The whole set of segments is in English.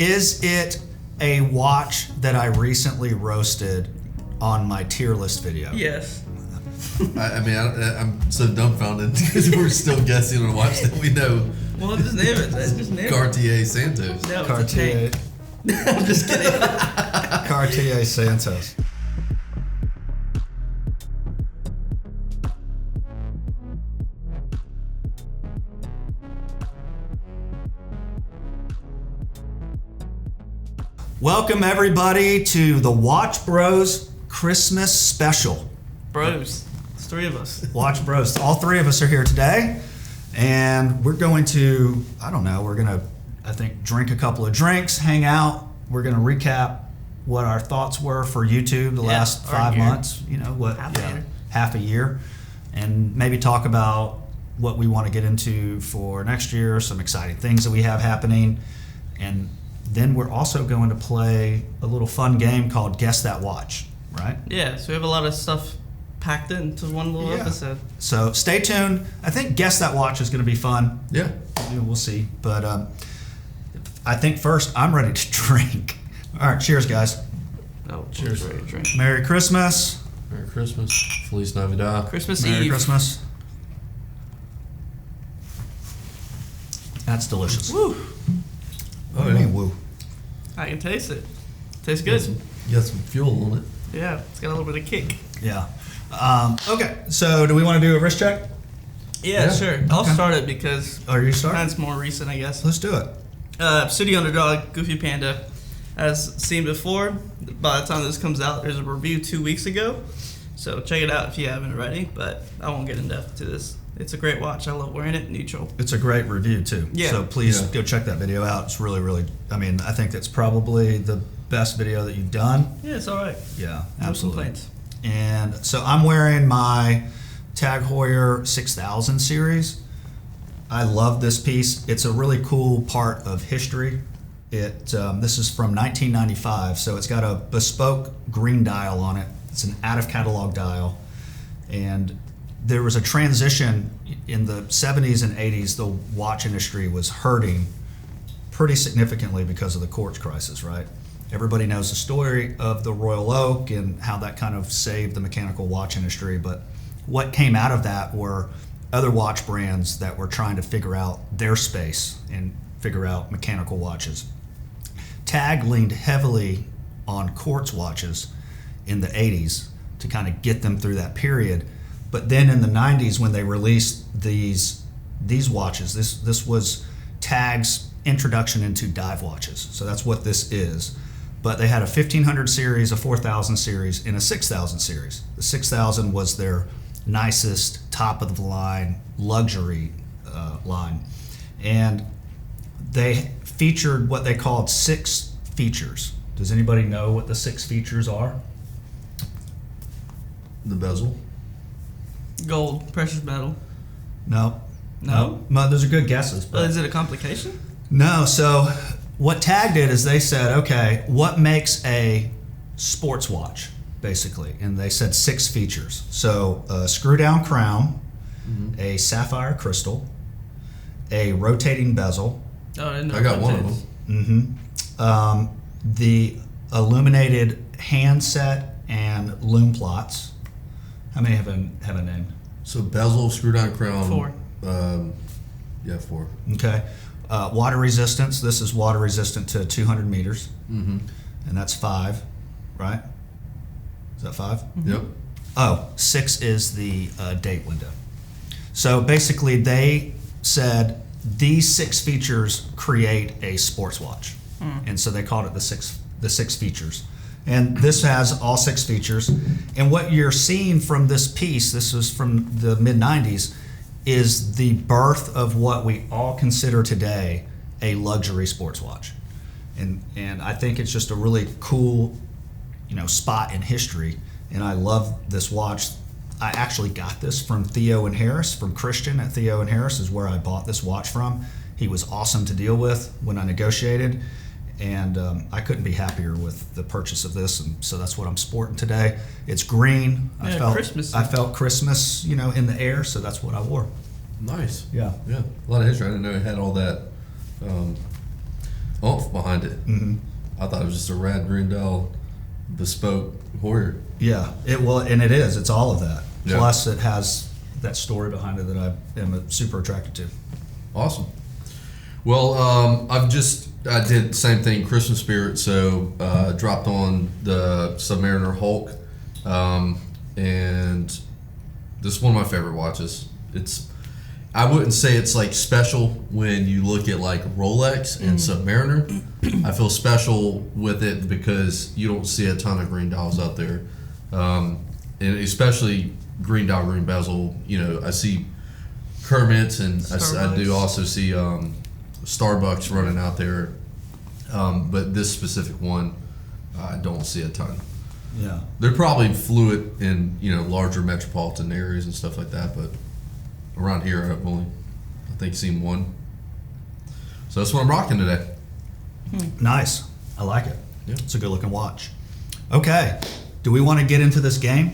Is it a watch that I recently roasted on my tier list video? Yes. I'm so dumbfounded because we're still guessing on a watch that we know. Well, just name it. Just name it. Cartier Santos. No, Cartier. I'm just kidding. Cartier Santos. Welcome everybody to the Watch Bros Christmas special. Bros. It's three of us. Watch Bros. All three of us are here today, and we're going to, I think, drink a couple of drinks, hang out. We're going to recap what our thoughts were for YouTube the last 5 months. You know, half a year, and maybe talk about what we want to get into for next year, some exciting things that we have happening, and then we're also going to play a little fun game called Guess That Watch, right? Yeah, so we have a lot of stuff packed into one little episode. So stay tuned. I think Guess That Watch is going to be fun. Yeah. We'll see. But I think first I'm ready to drink. All right, cheers, guys. Oh, Cheers. Ready to drink. Merry Christmas. Merry Christmas. Feliz Navidad. Christmas Merry Eve. Christmas. That's delicious. Woo. What do you mean, woo? I can taste it. Tastes good. You got some fuel on it. Yeah, it's got a little bit of kick. Yeah. Okay, so do we want to do a wrist check? Yeah, sure. I'll Okay. start it because Are you starting? mine's more recent, I guess. Let's do it. Studi0 Underd0g Go0fy Panda. As seen before, by the time this comes out, there's a review 2 weeks ago. So check it out if you haven't already, but I won't get in depth to this. It's a great watch. I love wearing it. Neutral. It's a great review, too. Yeah. So please Yeah. go check that video out. It's really, really, I think that's probably the best video that you've done. Yeah, it's all right. Yeah, No absolutely. complaints. And so I'm wearing my TAG Heuer 6000 series. I love this piece. It's a really cool part of history. This is from 1995, so it's got a bespoke green dial on it. It's an out-of-catalog dial. And there was a transition in the 70s and 80s. The watch industry was hurting pretty significantly because of the quartz crisis, right? Everybody knows the story of the Royal Oak and how that kind of saved the mechanical watch industry. But what came out of that were other watch brands that were trying to figure out their space and figure out mechanical watches. TAG leaned heavily on quartz watches in the 80s to kind of get them through that period. But then in the 90s, when they released these watches, this was TAG's introduction into dive watches. So that's what this is. But they had a 1500 series, a 4000 series, and a 6000 series. The 6000 was their nicest, top of the line, luxury line. And they featured what they called 6 features. Does anybody know what the 6 features are? The bezel. Gold, precious metal. No. No? Those are good guesses. But Is it a complication? no, so what TAG did is they said, okay, what makes a sports watch, basically? And they said 6 features. So a screw-down crown, a sapphire crystal, a rotating bezel, Oh, I didn't know. I got what one it of is. them. the illuminated handset and loom plots. How many have a name? So bezel, screw down crown. 4. 4. Okay. Water resistance. This is water resistant to 200 meters. Mm-hmm. And that's 5, right? Is that 5? Yep. Oh, 6 is the date window. So basically they said these 6 features create a sports watch. And so they called it the six features. And this has all 6 features. And what you're seeing from this piece, this was from the mid-90s, is the birth of what we all consider today a luxury sports watch. And I think it's just a really cool, spot in history. And I love this watch. I actually got this from Theo and Harris, from Christian at Theo and Harris is where I bought this watch from. He was awesome to deal with when I negotiated. And I couldn't be happier with the purchase of this, and so that's what I'm sporting today. It's green. Christmas. I felt Christmas, in the air, so that's what I wore. Nice. Yeah. Yeah. A lot of history. I didn't know it had all that oomph behind it. Mm-hmm. I thought it was just a rad green dial bespoke Heuer. Yeah, it will, and it is. It's all of that. Yeah. Plus, it has that story behind it that I am super attracted to. Awesome. Well, I did the same thing, Christmas spirit, so dropped on the Submariner Hulk, and this is one of my favorite watches. I wouldn't say it's like special when you look at like Rolex and Submariner. I feel special with it because you don't see a ton of green dials out there, and especially green dial, green bezel. I see Kermit's, and I do also see Starbucks running out there, but this specific one, I don't see a ton. Yeah. They're probably fluid in larger metropolitan areas and stuff like that, but around here I've only, I think, seen one. So that's what I'm rocking today. Nice. I like it. Yeah. It's a good looking watch. Okay. Do we want to get into this game?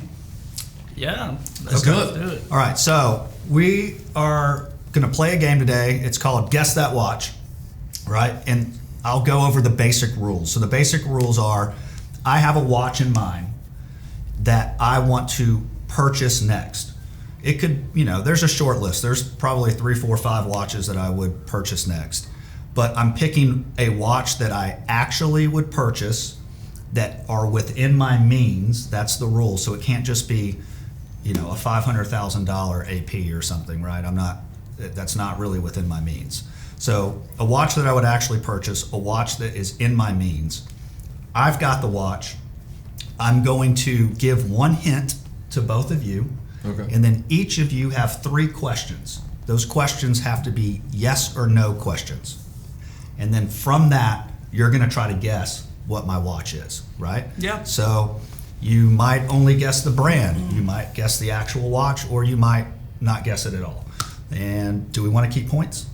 Yeah. Let's do it. Do it. All right. So we are going to play a game today. It's called Guess That Watch, right? And I'll go over the basic rules. So the basic rules are, I have a watch in mind that I want to purchase next. It could, there's a short list. There's probably 3, 4, 5 watches that I would purchase next. But I'm picking a watch that I actually would purchase that are within my means. That's the rule. So it can't just be, a $500,000 AP or something, right? That's not really within my means. So a watch that I would actually purchase, a watch that is in my means. I've got the watch. I'm going to give one hint to both of you. Okay. And then each of you have 3 questions. Those questions have to be yes or no questions. And then from that, you're going to try to guess what my watch is, right? Yeah. So you might only guess the brand. You might guess the actual watch, or you might not guess it at all. And do we want to keep points?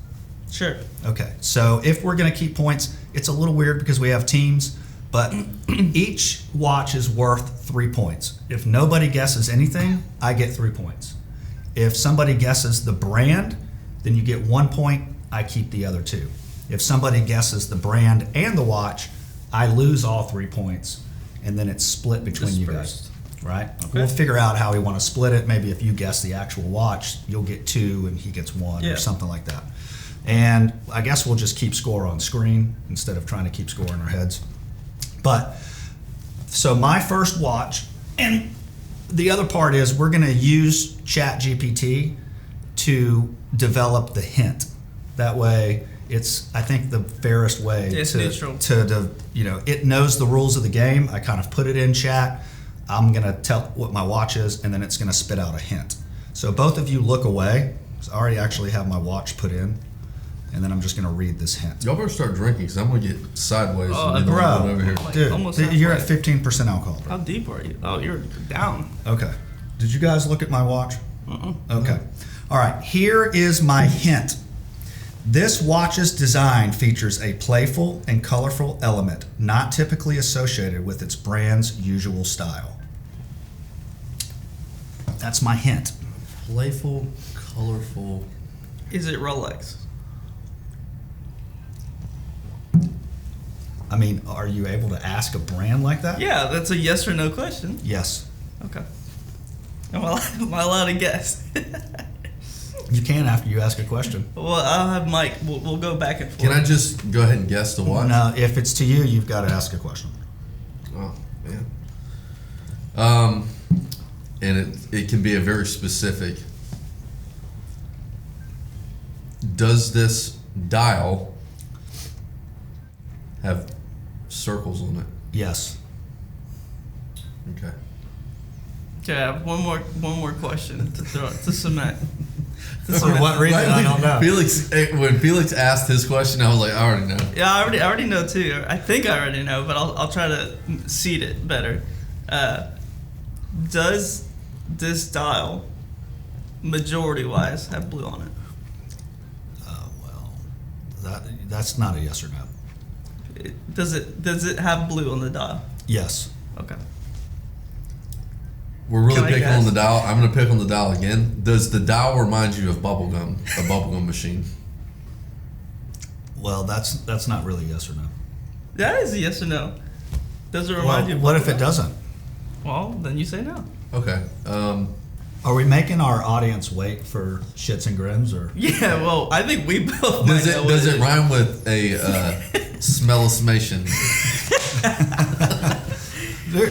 Sure. Okay. So if we're going to keep points, it's a little weird because we have teams, but each watch is worth 3 points. If nobody guesses anything, I get 3 points. If somebody guesses the brand, then you get 1 point, I keep the other 2. If somebody guesses the brand and the watch, I lose all 3 points, and then it's split between you guys, right? Okay. We'll figure out how we want to split it. Maybe if you guess the actual watch, you'll get 2 and he gets 1 or something like that. And I guess we'll just keep score on screen instead of trying to keep score in our heads. But so my first watch, and the other part is we're going to use ChatGPT to develop the hint. That way, it's, I think, the fairest way neutral. It knows the rules of the game. I kind of put it in chat. I'm going to tell what my watch is, and then it's going to spit out a hint. So both of you look away. I already actually have my watch put in, and then I'm just going to read this hint. Y'all better start drinking, because I'm going to get sideways. Oh, and get bro. on over here. Like Dude, almost you're at halfway. 15% alcohol. Bro. How deep are you? Oh, you're down. Okay. Did you guys look at my watch? Okay. All right. Here is my hint. This watch's design features a playful and colorful element not typically associated with its brand's usual style. That's my hint. Playful, colorful. Is it Rolex? I mean, are you able to ask a brand like that? Yeah, that's a yes or no question. Yes. Okay. Am I allowed to guess? You can after you ask a question. Well, I'll have Mike. We'll go back and forth. Can I just go ahead and guess the watch? No, if it's to you, you've got to ask a question. Oh, man. And it can be a very specific. Does this dial have circles on it? Yes. Okay. Okay, I have one more question to throw to cement. For what reason? I don't know. When Felix asked his question, I was like, I already know. Yeah, I already know too. I think I already know, but I'll try to seed it better. Does this dial, majority-wise, have blue on it? Well, that's not a yes or no. Does it have blue on the dial? Yes. Okay. We're really Can I picking guess? on the dial. I'm going to pick on the dial again. Does the dial remind you of bubblegum, a bubblegum machine? Well, that's not really yes or no. That is a yes or no. Does it remind you? What if it doesn't? Well, then you say no. Okay. Are we making our audience wait for shits and grins, or Yeah, well, I think we both might Does know it what does it is. rhyme with a smell-a-smation?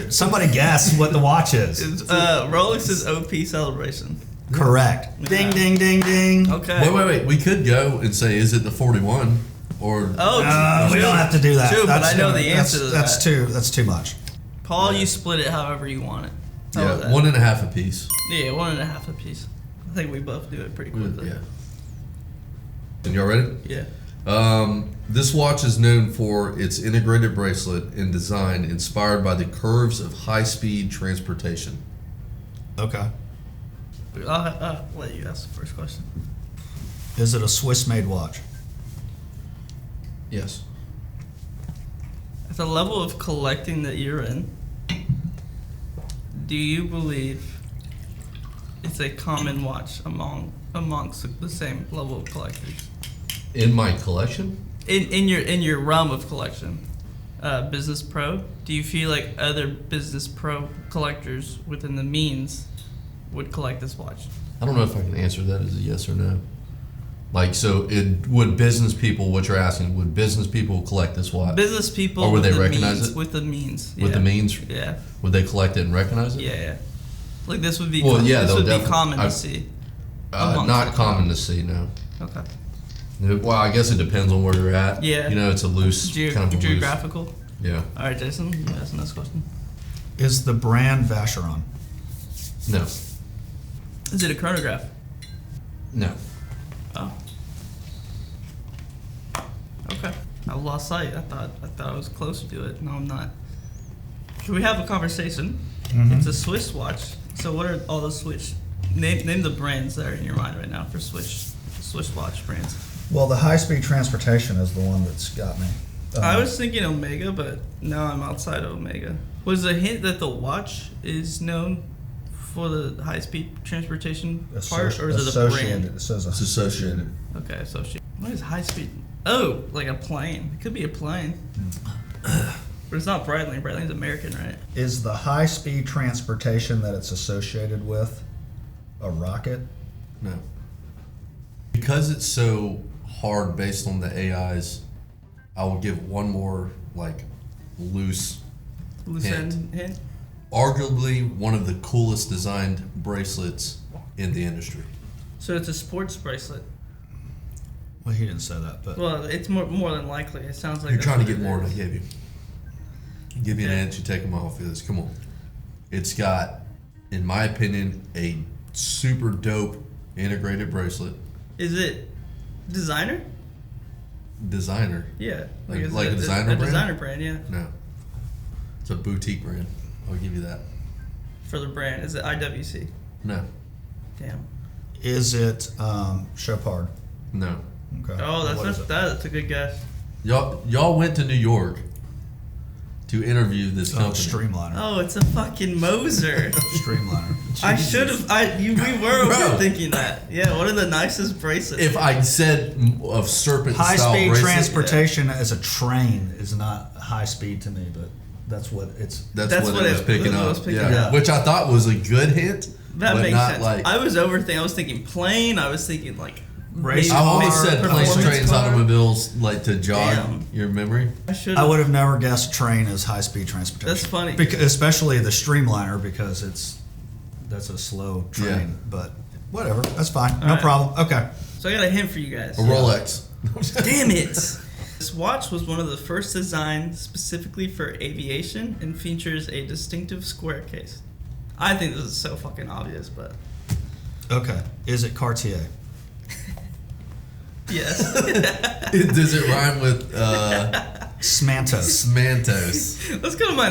somebody guess what the watch is? It's, Rolex's OP celebration. Correct. Yeah. Ding, ding, ding, ding. Okay. Wait. We could go and say, is it the 41 or? Oh, We don't have to do that. True, but I know the answer to that's that. That's too much. Paul, you split it however you want it. How about Yeah, that? 1.5 apiece. Yeah, 1.5 apiece. I think we both do it pretty quickly. Yeah. And y'all ready? Yeah. This watch is known for its integrated bracelet and design inspired by the curves of high-speed transportation. Okay. I'll let you ask the first question. Is it a Swiss-made watch? Yes. At the level of collecting that you're in, do you believe it's a common watch amongst the same level of collectors? In my collection? In your realm of collection, business pro, do you feel like other business pro collectors within the means would collect this watch? I don't know if I can answer that as a yes or no. Like, so would business people, what you're asking, would business people collect this watch? Business people Or would with they the recognize means, it? with the means. With the means? Yeah. Would they collect it and recognize it? Yeah. Like this would be Well, yeah, this they'll would be definitely- common to see. amongst Not the common to see, no. Okay. Well, I guess it depends on where you're at. Yeah. You know, it's a loose, kind of a geographical. loose. Yeah. All right, Jason, you ask the next question. Is the brand Vacheron? No. Is it a chronograph? No. Oh. Okay. I lost sight. I thought I was closer to it. No, I'm not. Should we have a conversation? Mhm. It's a Swiss watch. So what are all the Swiss? Name the brands that are in your mind right now for Swiss watch brands. Well, the high-speed transportation is the one that's got me. I was thinking Omega, but now I'm outside of Omega. Was the hint that the watch is known for the high-speed transportation part, or is it a brand? It says It's associated. Okay, associated. What is high-speed? Oh, like a plane. It could be a plane. But it's not Breitling. Breitling's American, right? Is the high-speed transportation that it's associated with a rocket? No. Because it's so hard based on the AIs, I will give one more, like, loose Loose Hint. end hint. arguably one of the coolest designed bracelets in the industry. So it's a sports bracelet. Well, he didn't say that, but Well, it's more than likely. It sounds like You're that's trying to what get it more than I is. gave you. Give you an Yeah. inch, you take them off. This, come on. It's got, in my opinion, a super dope integrated bracelet. Is it designer? Designer. Yeah. Like it's a designer a brand? designer brand, yeah. No. It's a boutique brand. I'll give you that. For the brand, is it IWC? No. Damn. is it Chopard? No. Okay. Oh, What is it? that's a good guess. Y'all went to New York to interview this Oh, company. Streamliner. Oh, it's a fucking Moser. Streamliner. I should have. We were Bro. overthinking that. Yeah, one of the nicest bracelets. If I said of serpent High style speed bracelet, transportation as a train is not high speed to me, but that's what it's. that's That's what what it was it- picking that's what it up. was picking Yeah. up. Which I thought was a good hint. that but makes not sense. Like, I was overthinking. I was thinking plane. I was thinking like Race maybe- I always car, said planes, performance trains, car. automobiles, like to jog Damn. your memory. I should. I would have never guessed train as high speed transportation. That's funny. Especially the Streamliner because that's a slow train. Yeah. But whatever, that's fine. No Alright. problem. Okay. So I got a hint for you guys. A Rolex. Damn it! This watch was one of the first designed specifically for aviation and features a distinctive square case. I think this is so fucking obvious, but Okay. Is it Cartier? yes. Does it rhyme with Smantos. Smantos? Let's go to my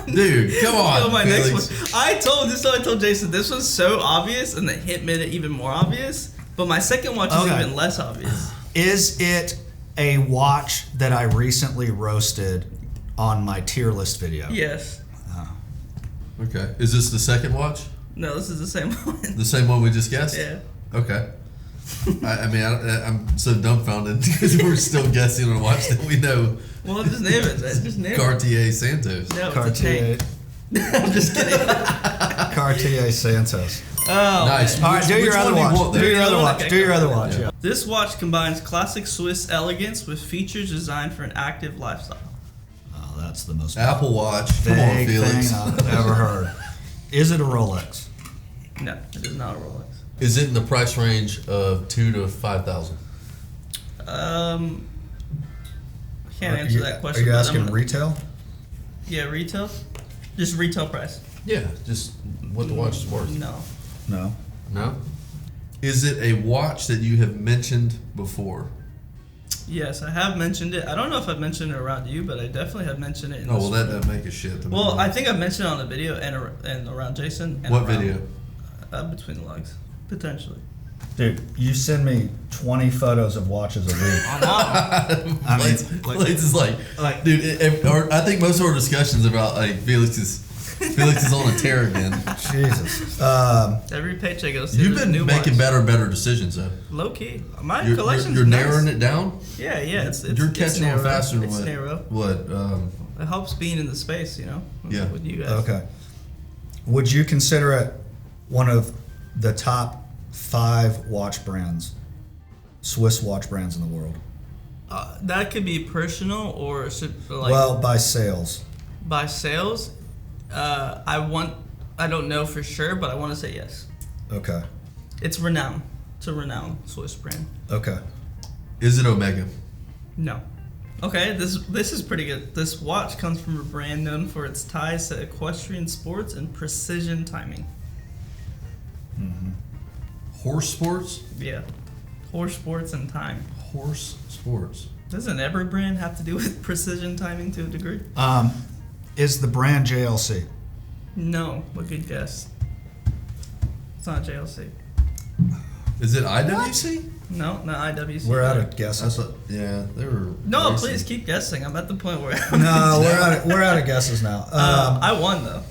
Dude, come on, Let's go to my next Felix. one. I told Jason this was so obvious, and the hint made it even more obvious. But my second watch is Okay. even less obvious. Is it a watch that I recently roasted on my tier list video? Yes. Okay. Is this the second watch? No, this is the same one. The same one we just guessed? Yeah. Okay. I'm so dumbfounded because we're still guessing on a watch that we know. Well, just name it. Just name it. Cartier Santos. No, Cartier. it's a tank. I'm just kidding. Cartier Santos. Oh, Nice. man. All right, do Which your other one do you watch. want Do there? your other watch. Okay, Do your go other ahead. watch. Yeah. This watch combines classic Swiss elegance with features designed for an active lifestyle. Oh, that's the most Apple Watch. Come on, vague Felix. thing I've ever heard. Is it a Rolex? No, it is not a Rolex. Is it in the price range of $2,000 to $5,000? I can't answer that question. Are you but asking I'm gonna- retail? Yeah, retail. Just retail price. Yeah, just what the watch is worth. No. No. No. Is it a watch that you have mentioned before? Yes, I have mentioned it. I don't know if I've mentioned it around you, but I definitely have mentioned it. In Oh this well, that video. doesn't make a shit. To me. Well, I think I mentioned it on the video and around Jason. And What around, video? Between the legs, potentially. Dude, you send me 20 photos of watches a week. I know. I mean, Blades is like, dude. I think most of our discussions about like Felix is on a tear again. Jesus. Every paycheck goes to You've the been new making watch. better and better decisions though. Low key. My You're collection's narrowing nice. it down. Yeah, it's You're it's catching narrow. on faster than It's what? narrow. What? It helps being in the space, you know. Yeah. With you guys. Okay. Would you consider it one of the top 5 watch brands, Swiss watch brands in the world? That could be personal or like Well, by sales. by sales. I don't know for sure, but I want to say yes. Okay. It's renowned. It's a renowned Swiss brand. Okay. Is it Omega? No. Okay, this is pretty good. This watch comes from a brand known for its ties to equestrian sports and precision timing. Horse sports? Yeah. Horse sports and time. Horse sports. Doesn't every brand have to do with precision timing to a degree? Is the brand JLC? No, but good guess. It's not JLC. Is it IWC? No, not IWC. We're out of guesses. Yeah, they were. No, racing. please keep guessing. I'm at the point where No, we're out of guesses now. I won though.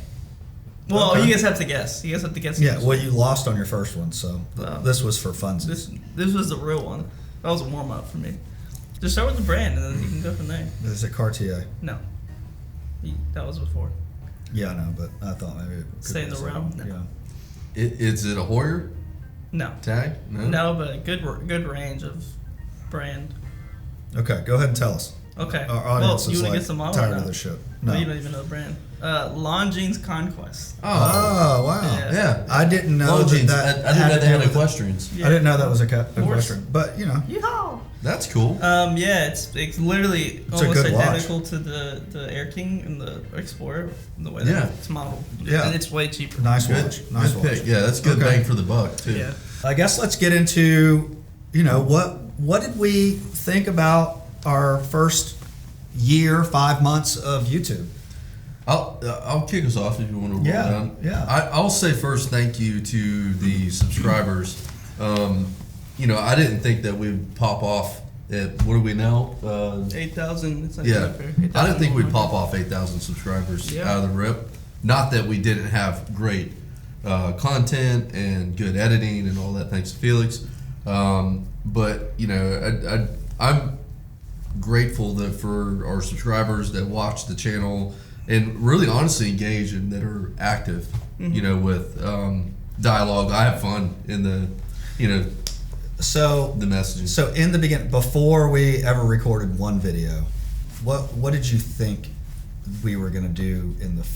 Well, Okay. you guys have to guess. You guys have to guess. Yeah, first. well, you lost on your first one, so Oh. this was for funsies. This was the real one. That was a warm up for me. Just start with the brand and then you can go from there. Is it Cartier? No, that was before. Yeah, I know, but I thought maybe it could Stay in be the realm? something. No. Yeah. Is it a Heuer No, tag? no, but a good range of brand. Okay, go ahead and tell us. Okay. Our audience you is wanna like guess the model or tired not? of this shit. No, No. you don't even know the brand. Longines Conquest. Oh, wow. Yeah. Yeah. I didn't know Longines. that. I didn't know they had to do with- equestrians. Yeah. I didn't know that was a Horse. question, but you know. Yeehaw! That's cool. Yeah, it's literally It's a almost good watch. identical to the Air King and the Explorer, the way that Yeah. it's modeled. Yeah. And it's way cheaper. Nice Good, watch. Nice good watch. pick. Yeah, that's good Okay. bang for the buck too. Yeah. I guess let's get into, what did we think about our first year, 5 months of YouTube? I'll kick us off if you want to roll Yeah, down. yeah. I'll say first thank you to the subscribers. I didn't think that we'd pop off at, what are we now? 8,000. It's not Yeah, up there. I didn't think we'd 8,100. pop off 8,000 subscribers Yeah. out of the rip. Not that we didn't have great content and good editing and all that, thanks to Felix. But I'm grateful that for our subscribers that watch the channel and really honestly engage and that are active. With dialogue. I have fun in the So, the messages. so in the beginning, before we ever recorded one video, what did you think we were gonna do in this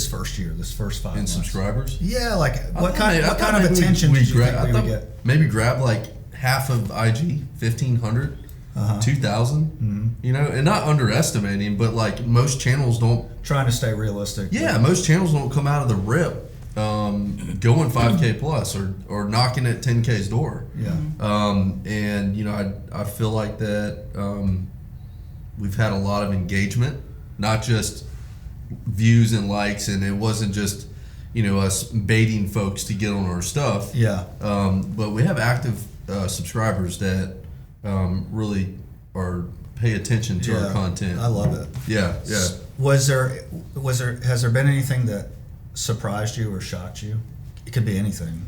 first year, this first 5 And months? subscribers. Yeah, like what I kind thought of maybe attention we'd did you grab- think I we would thought get? Maybe grab like half of IG, 1,500, 2,000. And not underestimating, but like most channels don't. Trying to stay realistic. Yeah, most channels don't come out of the rip going 5K plus or knocking at 10K's door. Yeah. I feel like that we've had a lot of engagement, not just views and likes, and it wasn't just us baiting folks to get on our stuff. Yeah. But we have active subscribers that really pay attention to our content. I love it. Yeah. Has there been anything that surprised you or shocked you? It could be anything.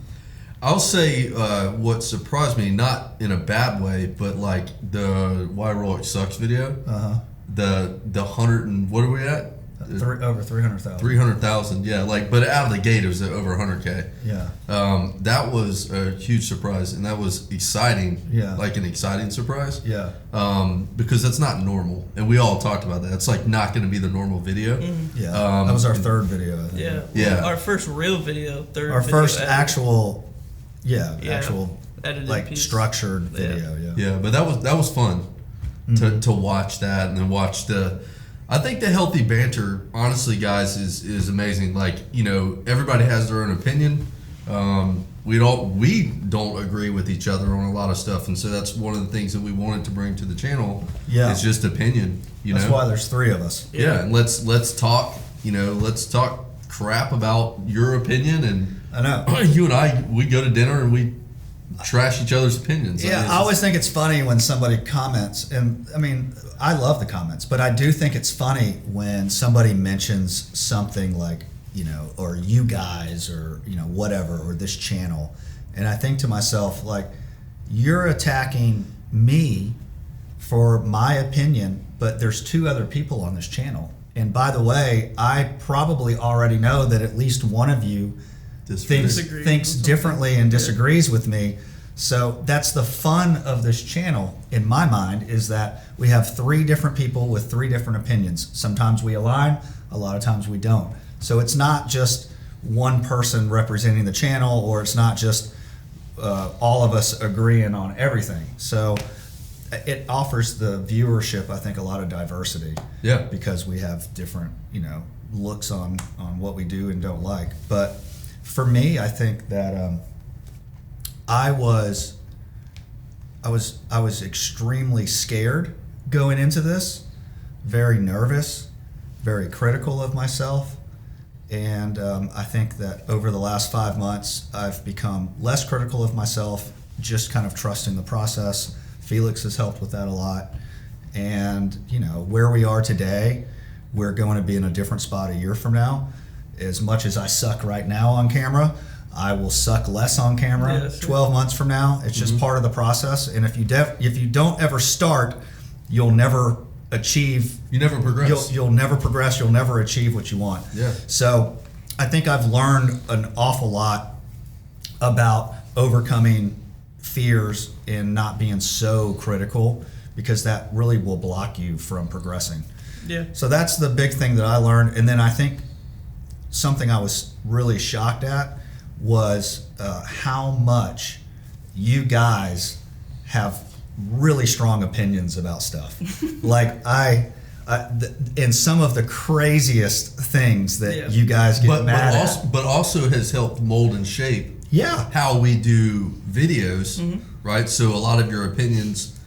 I'll say what surprised me, not in a bad way, but like the Why Rolex Sucks video. The 100 and what are we at? Over 300,000. 300,000, yeah. Like, but out of the gate, it was over 100K. Yeah. That was a huge surprise, and that was exciting. Yeah. Like an exciting surprise. Yeah. Because that's not normal, and we all talked about that. It's like not going to be the normal video. Yeah. That was our third video, I think. Yeah. Yeah. Our first real video, third. Our video first edited. actual, Yeah. actual Edited like piece. structured video. Yeah. Yeah, but that was fun to watch that, and then watch the. I think the healthy banter, honestly, guys, is amazing. Like, you know, everybody has their own opinion. We don't agree with each other on a lot of stuff, and so that's one of the things that we wanted to bring to the channel. Yeah. It's just opinion. That's know? why there's three of us. Yeah, and let's talk. You know, let's talk crap about your opinion, and I know. you and I, we go to dinner and we trash each other's opinions. Yeah, I always think it's funny when somebody comments, and I mean, I love the comments, but I do think it's funny when somebody mentions something like, you know, or you guys, or, you know, whatever, or this channel, and I think to myself, like, you're attacking me for my opinion, but there's two other people on this channel. And by the way, I probably already know that at least one of you Disagrees thinks with differently and disagrees with me. So that's the fun of this channel, in my mind, is that we have three different people with three different opinions. Sometimes we align, a lot of times we don't. So it's not just one person representing the channel, or it's not just all of us agreeing on everything. So it offers the viewership, I think, a lot of diversity. Yeah. Because we have different, you know, looks on what we do and don't like. But for me, I think that I was extremely scared going into this, very nervous, very critical of myself, and I think that over the last 5 months, I've become less critical of myself, just kind of trusting the process. Felix has helped with that a lot, and you know, where we are today, we're going to be in a different spot a year from now. As much as I suck right now on camera, I will suck less on camera Yeah, sure. 12 months from now. It's just part of the process. And if you don't ever start, you'll never achieve. You never progress. You'll never progress. You'll never achieve what you want. Yeah. So I think I've learned an awful lot about overcoming fears and not being so critical, because that really will block you from progressing. Yeah. So that's the big thing that I learned. And then I think something I was really shocked at was how much you guys have really strong opinions about stuff. Like and some of the craziest things that you guys get mad at. But also has helped mold and shape Yeah. how we do videos, right? So a lot of your opinions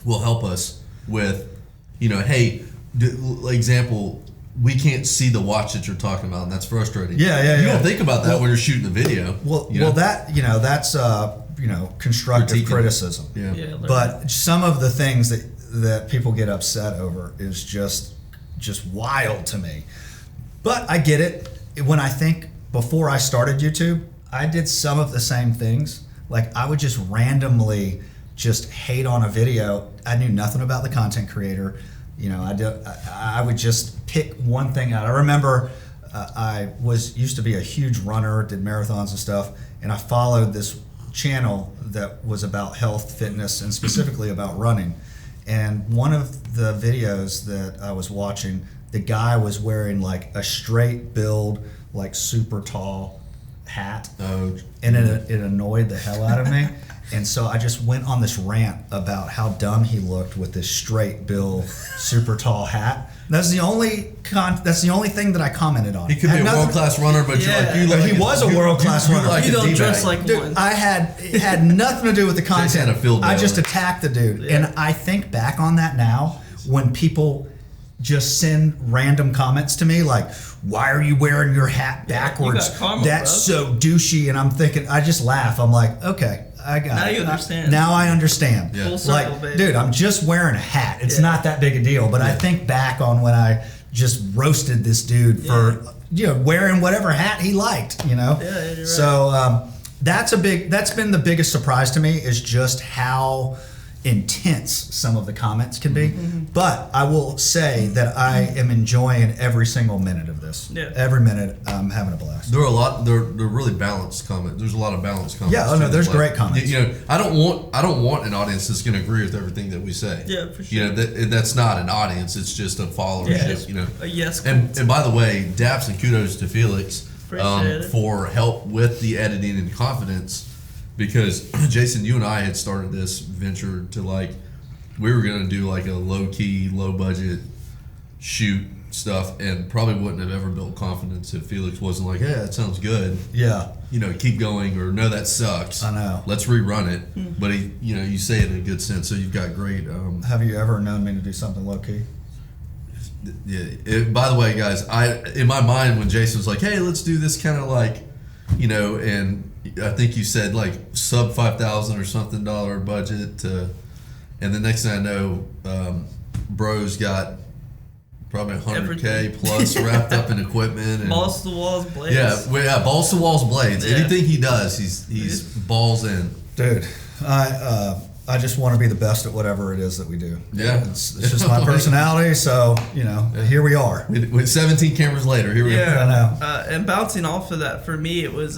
will help us with, you know, hey, example, we can't see the watch that you're talking about, and that's frustrating. Yeah. You don't think about that when you're shooting a video. Well, you know? that's constructive Critiquing. criticism. Yeah. But some of the things that people get upset over is just wild to me. But I get it. When I think before I started YouTube, I did some of the same things. Like, I would just randomly just hate on a video. I knew nothing about the content creator. You know, I would just pick one thing out. I remember I used to be a huge runner, did marathons and stuff, and I followed this channel that was about health, fitness, and specifically about running. And one of the videos that I was watching, the guy was wearing like a straight build, like super tall hat, and it annoyed the hell out of me. And so I just went on this rant about how dumb he looked with this straight bill, super tall hat. That's the only thing that I commented on. He could be a world-class runner, but he was a world-class runner. You don't dress like Dude, one. it had nothing to do with the content. had a field day I just on it. attacked the dude. Yeah. And I think back on that now, when people just send random comments to me like, why are you wearing your hat backwards? got karma, That's bro. so douchey. And I'm thinking, I just laugh. I'm like, okay, I got Now it. you understand. Now I understand. Yeah. Full circle, Like, baby. dude, I'm just wearing a hat. It's not that big a deal. But I think back on when I just roasted this dude for wearing whatever hat he liked. Yeah, you're right. So that's been the biggest surprise to me, is just how intense some of the comments can be. But I will say that I am enjoying every single minute of this. Yeah. Every minute I'm having a blast. They're really balanced comments. There's a lot of balanced comments. Yeah, oh no, too. there's great comments. I don't want an audience that's going to agree with everything that we say. Yeah, for sure. That's not an audience. It's just a followership. Yeah, a yes. And by the way, daps and kudos to Felix Appreciate it. for help with the editing and confidence, because Jason, you and I had started this venture to we were going to do like a low key, low budget shoot stuff, and probably wouldn't have ever built confidence if Felix wasn't like, "Hey, that sounds good. Yeah. Keep going," or "No, that sucks. I know. Let's rerun it." But you say it in a good sense, so you've got great. Have you ever known me to do something low key? Yeah. By the way, guys, in my mind when Jason was like, "Hey, let's do this kind of and I think you said like sub $5,000 or something budget, and the next thing I know, bro's got probably $100K plus wrapped up in equipment and balls to the walls blades. Yeah, balls to walls blades. Yeah. Anything he does, he's balls in. Dude, I just want to be the best at whatever it is that we do. Yeah. It's just my personality, so, here we are. With 17 cameras later, here we are. I know. And bouncing off of that, for me, it was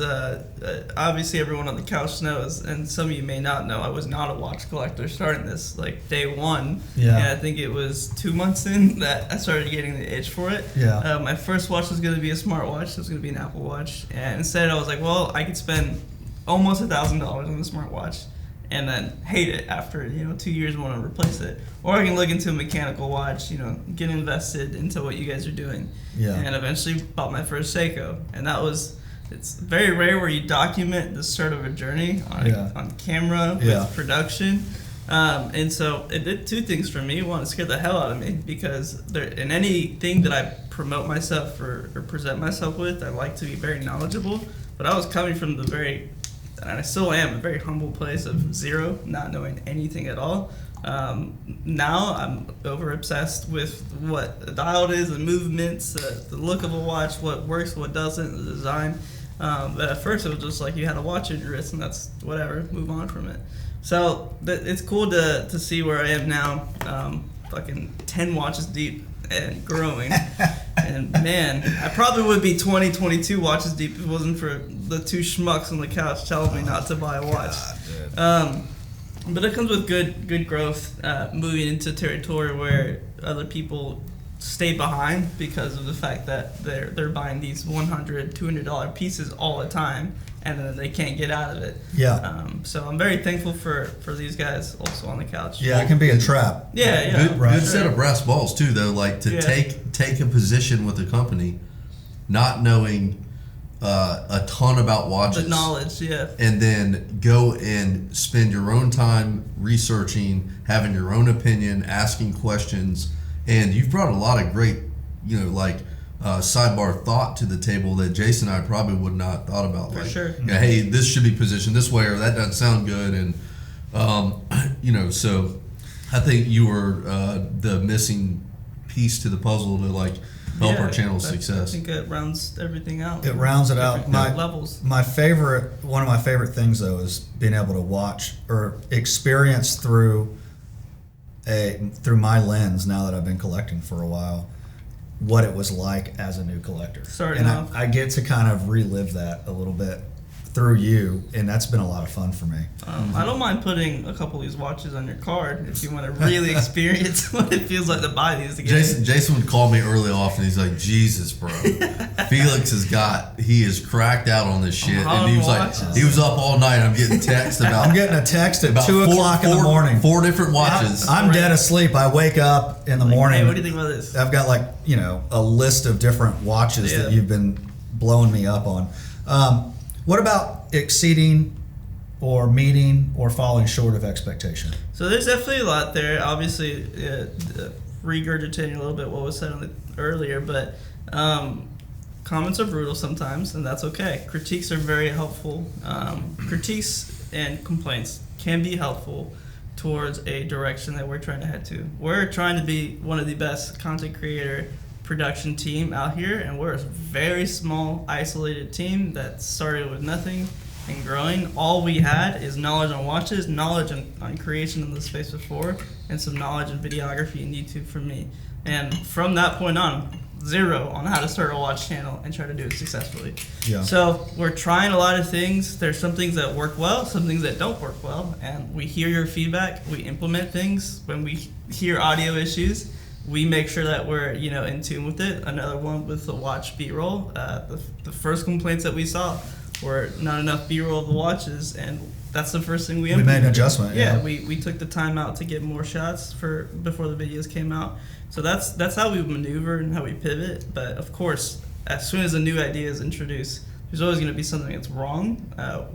obviously everyone on the couch knows, and some of you may not know, I was not a watch collector starting this day one. Yeah. And I think it was 2 months in that I started getting the itch for it. Yeah. My first watch was going to be a smartwatch. It was going to be an Apple Watch. And instead I was like, well, I could spend almost $1,000 on the smartwatch and then hate it after 2 years and want to replace it, or I can look into a mechanical watch, get invested into what you guys are doing. Yeah. And eventually bought my first Seiko, and it's very rare where you document this sort of a journey on camera with production. And so it did two things for me. One, it scared the hell out of me, because in anything that I promote myself or present myself with, I like to be very knowledgeable, but I was coming from and I still am, a very humble place of zero, not knowing anything at all. Now I'm over obsessed with what the dial is, the movements, the look of a watch, what works, what doesn't, the design. But at first it was just like you had a watch in your wrist and that's whatever, move on from it. So it's cool to see where I am now, fucking 10 watches deep and growing. And man, I probably would be 20, 22 watches deep if it wasn't for the two schmucks on the couch telling me not to buy a watch. But it comes with good growth, moving into territory where other people stay behind because of the fact that they're buying these $100, $200 pieces all the time, and then they can't get out of it. Yeah. So I'm very thankful for these guys also on the couch. Yeah, it can be a trap. Yeah. Good set of brass balls too, though. To Yeah. take a position with a company, not knowing a ton about watches, The knowledge, yeah. and then go and spend your own time researching, having your own opinion, asking questions, and you've brought a lot of great, sidebar thought to the table that Jason and I probably would not have thought about. For sure. Hey, this should be positioned this way, or that doesn't sound good, and so I think you were the missing piece to the puzzle to help our channel's success. I think it rounds everything out. It rounds it out. Different levels. One of my favorite things though is being able to watch or experience through my lens, now that I've been collecting for a while, what it was like as a new collector. Starting and off. I get to kind of relive that a little bit through you, and that's been a lot of fun for me. I don't mind putting a couple of these watches on your card if you want to really experience what it feels like to buy these together. Jason would call me early off and he's like, Jesus, bro. Felix he is cracked out on this shit. And he was watches. he was up all night. I'm getting texts about. I'm getting a text at about 2 o'clock in the morning. 4 different watches. I'm dead asleep. I wake up in the morning. Hey, what do you think about this? I've got a list of different watches that you've been blowing me up on. What about exceeding or meeting or falling short of expectation? So there's definitely a lot there. Obviously, regurgitating a little bit what was said earlier, but comments are brutal sometimes, and that's okay. Critiques are very helpful. Critiques and complaints can be helpful towards a direction that we're trying to head to. We're trying to be one of the best content creator production team out here, and we're a very small, isolated team that started with nothing and growing. All we had is knowledge on watches, knowledge on creation of the space before, and some knowledge in videography and YouTube from me. And from that point on, zero on how to start a watch channel and try to do it successfully. Yeah. So we're trying a lot of things. There's some things that work well, some things that don't work well, and we hear your feedback. We implement things. When we hear audio issues, we make sure that we're in tune with it. Another one with the watch B-roll. The first complaints that we saw were not enough B-roll of the watches, and that's the first thing we implemented. made an adjustment. Yeah, we took the time out to get more shots before the videos came out. So that's how we maneuver and how we pivot. But of course, as soon as a new idea is introduced, there's always going to be something that's wrong.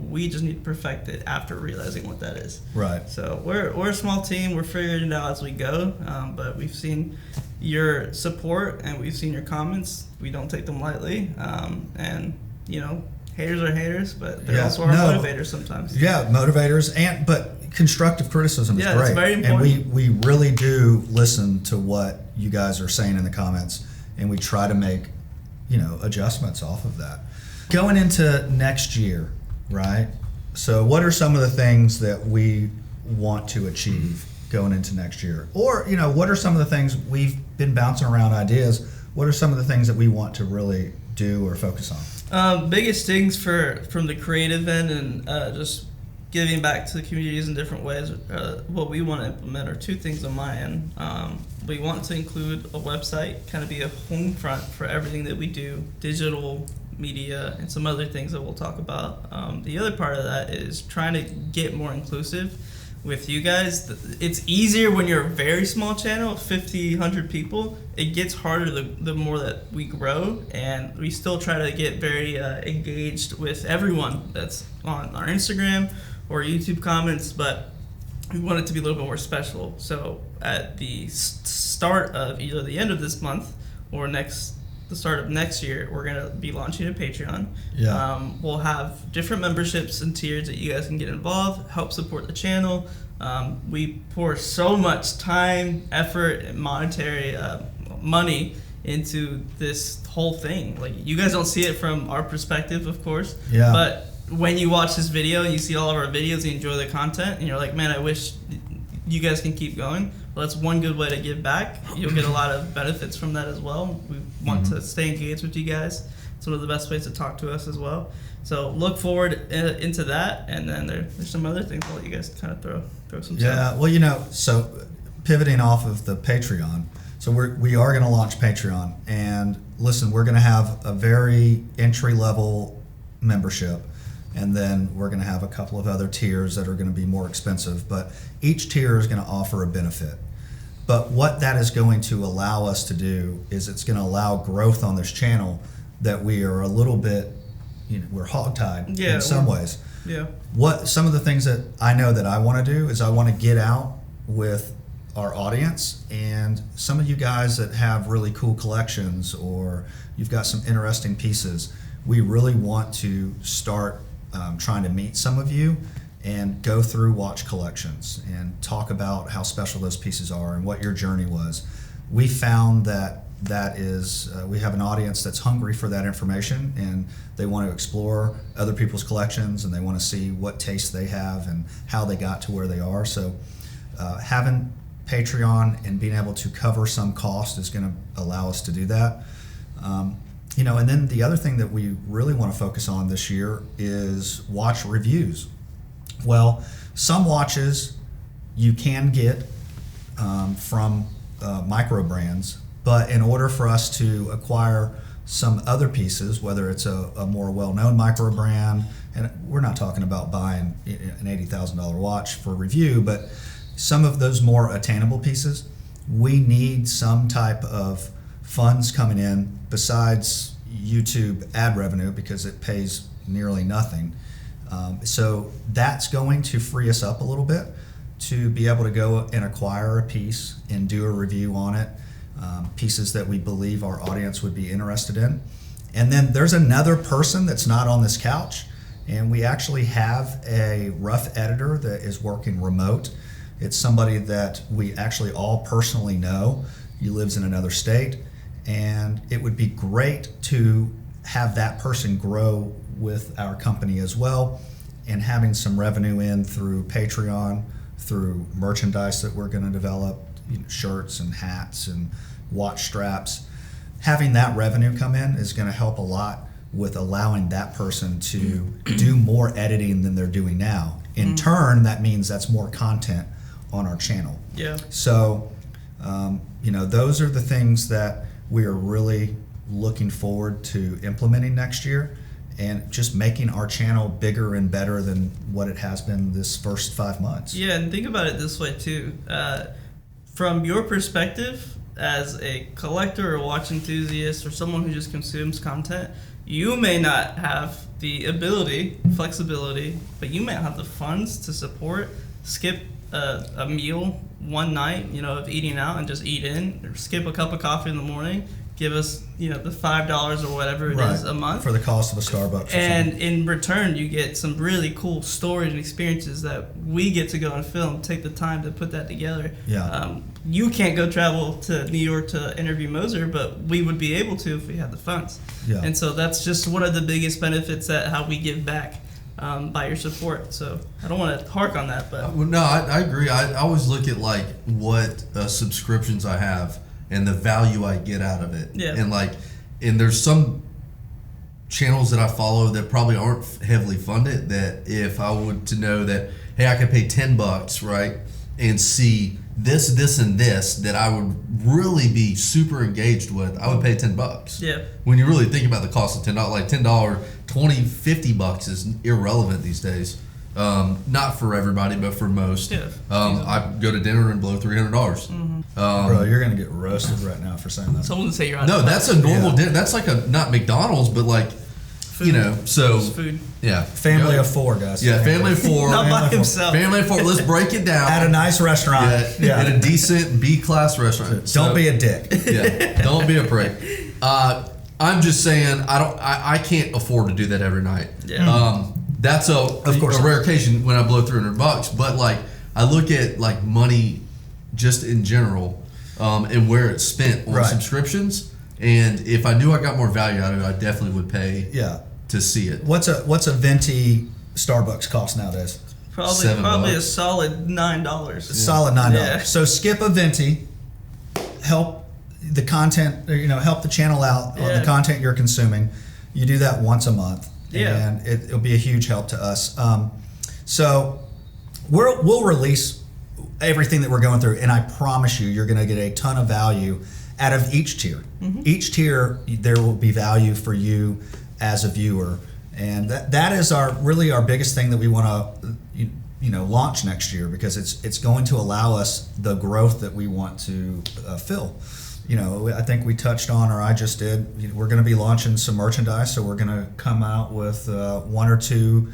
We just need to perfect it after realizing what that is. Right. So we're a small team. We're figuring it out as we go. But we've seen your support and we've seen your comments. We don't take them lightly. And haters are haters, but they're also our motivators sometimes. Yeah, motivators, but constructive criticism is great. Yeah, it's very important. And we really do listen to what you guys are saying in the comments, and we try to make, adjustments off of that. Going into next year, right? So what are some of the things that we want to achieve going into next year? Or, what are some of the things we've been bouncing around ideas? What are some of the things that we want to really do or focus on? Biggest things from the creative end and just giving back to the communities in different ways. What we want to implement are two things on my end. We want to include a website, kind of be a home front for everything that we do, digital media, and some other things that we'll talk about. The other part of that is trying to get more inclusive with you guys. It's easier when you're a very small channel, 50, 100 people. It gets harder the more that we grow, and we still try to get very engaged with everyone that's on our Instagram or YouTube comments, but we want it to be a little bit more special. So at the start of either the end of this month or the start of next year, we're going to be launching a Patreon. Yeah. We'll have different memberships and tiers that you guys can get involved, help support the channel. We pour so much time, effort, and monetary money into this whole thing. Like, you guys don't see it from our perspective, of course. Yeah. But when you watch this video and you see all of our videos, you enjoy the content, and you're like, man, I wish you guys can keep going. Well, that's one good way to give back. You'll get a lot of benefits from that as well. We want to stay engaged with you guys. It's one of the best ways to talk to us as well. So look forward into that, and then there's some other things I'll let you guys kind of throw some. Yeah, well, so pivoting off of the Patreon, so we are going to launch Patreon, and listen, we're going to have a very entry level membership. And then we're going to have a couple of other tiers that are going to be more expensive, but each tier is going to offer a benefit. But what that is going to allow us to do is it's going to allow growth on this channel that we are a little bit, we're hogtied in some ways. Yeah. Some of the things that I know that I want to do is I want to get out with our audience, and some of you guys that have really cool collections or you've got some interesting pieces, we really want to start trying to meet some of you and go through watch collections and talk about how special those pieces are and what your journey was. We found that we have an audience that's hungry for that information, and they want to explore other people's collections, and they want to see what tastes they have and how they got to where they are. So having Patreon and being able to cover some cost is going to allow us to do that. And then the other thing that we really want to focus on this year is watch reviews. Well, some watches you can get from micro brands, but in order for us to acquire some other pieces, whether it's a more well-known micro brand, and we're not talking about buying an $80,000 watch for review, but some of those more attainable pieces, we need some type of funds coming in besides YouTube ad revenue, because it pays nearly nothing. So that's going to free us up a little bit to be able to go and acquire a piece and do a review on it, pieces that we believe our audience would be interested in. And then there's another person that's not on this couch, and we actually have a rough editor that is working remote. It's somebody that we actually all personally know. He lives in another state, and it would be great to have that person grow with our company as well, and having some revenue in through Patreon, through merchandise that we're going to develop, shirts and hats and watch straps. Having that revenue come in is going to help a lot with allowing that person to do more editing than they're doing now. In turn, that means that's more content on our channel. Yeah. So, those are the things that we are really looking forward to implementing next year, and just making our channel bigger and better than what it has been this first 5 months. Yeah, and think about it this way too. From your perspective as a collector or watch enthusiast or someone who just consumes content, you may not have the ability, flexibility, but you may have the funds to skip a meal one night, of eating out and just eat in, or skip a cup of coffee in the morning, give us, the $5 or whatever it is a month. For the cost of a Starbucks. And in return, you get some really cool stories and experiences that we get to go and film, take the time to put that together. Yeah. You can't go travel to New York to interview Moser, but we would be able to if we had the funds. Yeah. And so that's just one of the biggest benefits that how we give back by your support. So I don't want to hark on that, but No, I agree. I always look at like what subscriptions I have and the value I get out of it. Yeah. And there's some channels that I follow that probably aren't heavily funded, that if I would to know that, hey, I could pay $10, right, and see this, and this that I would really be super engaged with, I would pay $10. Yeah. When you really think about the cost of $10, like $10, $20, $50 is irrelevant these days. Not for everybody, but for most. Yeah. I go to dinner and blow $300. Bro, you're going to get roasted right now for saying that. someone would say you're out No, of that's a normal dinner. That's like a not McDonald's, but like food. so Just food. yeah, Family of 4, guys. yeah, family of 4. Not by Family of 4. himself. Family of 4. Let's break it down. At a nice restaurant. At a decent B class restaurant. Don't be a dick. Yeah, don't be a prick. I'm just saying, I can't afford to do that every night. Yeah. That's a course rare occasion when I blow $300, but like I look at like money just in general, and where it's spent on Right. subscriptions, and if I knew I got more value out of it, I definitely would pay Yeah. to see it. What's a venti Starbucks cost nowadays? Probably $7. a solid $9. Solid $9. Yeah. So skip a venti, help the content, help the channel out on Yeah. the content you're consuming. You do that once a month, Yeah. and it'll be a huge help to us. So we'll release everything that we're going through, and I promise you're going to get a ton of value out of each tier. Each tier, there will be value for you as a viewer, and that is our biggest thing that we want to launch next year, because it's going to allow us the growth that we want to fill. I think we touched on, or I just did, we're going to be launching some merchandise, so we're going to come out with 1 or 2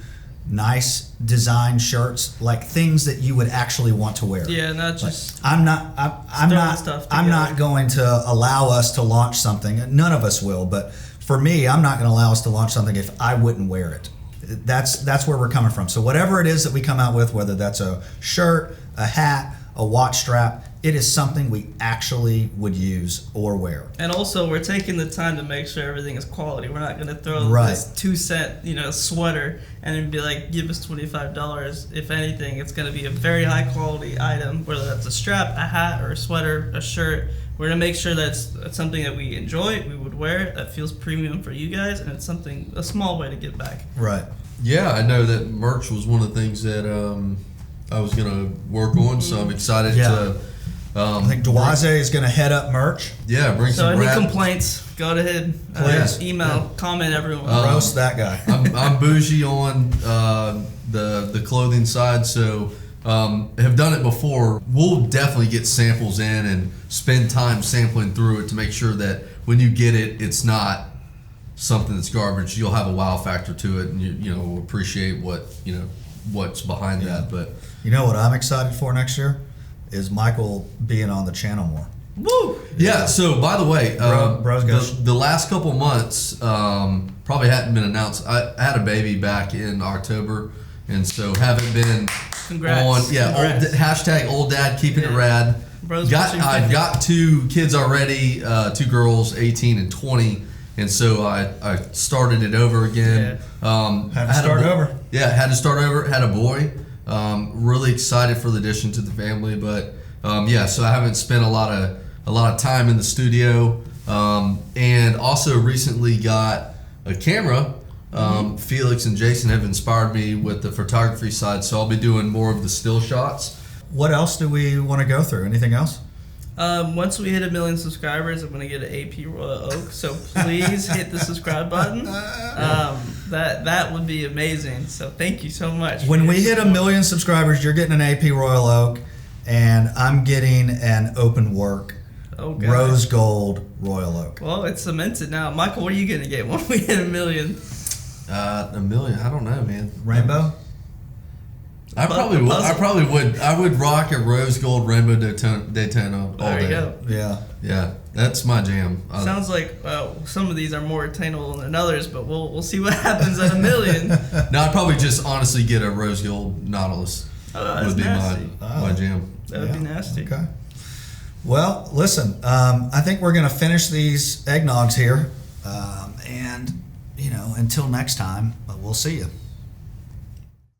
nice design shirts, like things that you would actually want to wear. Yeah, not just I'm not stuff I'm not together. going to allow us to launch something. None of us will, but for me, I'm not going to allow us to launch something if I wouldn't wear it. That's where we're coming from. So whatever it is that we come out with, whether that's a shirt, a hat, a watch strap, it is something we actually would use or wear. And also, we're taking the time to make sure everything is quality. We're not going to throw Right. this 2-cent, sweater and then be like, give us $25. If anything, it's going to be a very high quality item, whether that's a strap, a hat, or a sweater, a shirt. We're going to make sure that's something that we enjoy, we would wear, that feels premium for you guys, and it's a small way to give back. Right. Yeah, I know that merch was one of the things that I was gonna work on, so I'm excited to. I think Dwaze is going to head up merch. Bring So some any rap. complaints, go ahead, Please. email, comment, everyone. Roast that guy. I'm bougie on the clothing side, so have done it before. We'll definitely get samples in and spend time sampling through it to make sure that when you get it, it's not something that's garbage. You'll have a wow factor to it, and you appreciate what's behind that. But You know what I'm excited for next year? Is Michael being on the channel more. Woo! yeah. So by the way, Bro's got the last couple months probably hadn't been announced. I had a baby back in October, and so haven't been Congrats. on. Yeah, Congrats. hashtag old dad keeping it rad. Bro's pushing 50. I've got 2 kids already, 2 girls, 18 and 20, and so I started it over again. Had to start over. Yeah, had to start over. Had a boy. Really excited for the addition to the family, but so I haven't spent a lot of time in the studio, and also recently got a camera. Felix and Jason have inspired me with the photography side, so I'll be doing more of the still shots. What else do we want to go through? Anything else? Once we hit 1 million subscribers, I'm going to get an AP Royal Oak. So please hit the subscribe button. That would be amazing. So thank you so much. When we hit 1 million subscribers, you're getting an AP Royal Oak, and I'm getting an open work rose gold Royal Oak. Well, it's cemented now. Michael, what are you going to get when we hit 1 million? 1 million? I don't know, man. Rainbow? I probably would. I would rock a rose gold rainbow Daytona all There you day. go. Yeah, that's my jam. Sounds like some of these are more attainable than others, but we'll see what happens at 1 million. No, I'd probably just honestly get a rose gold Nautilus. That's would be nasty. my jam. That would be nasty. Okay. Well, listen, I think we're going to finish these eggnogs here, and until next time, we'll see you.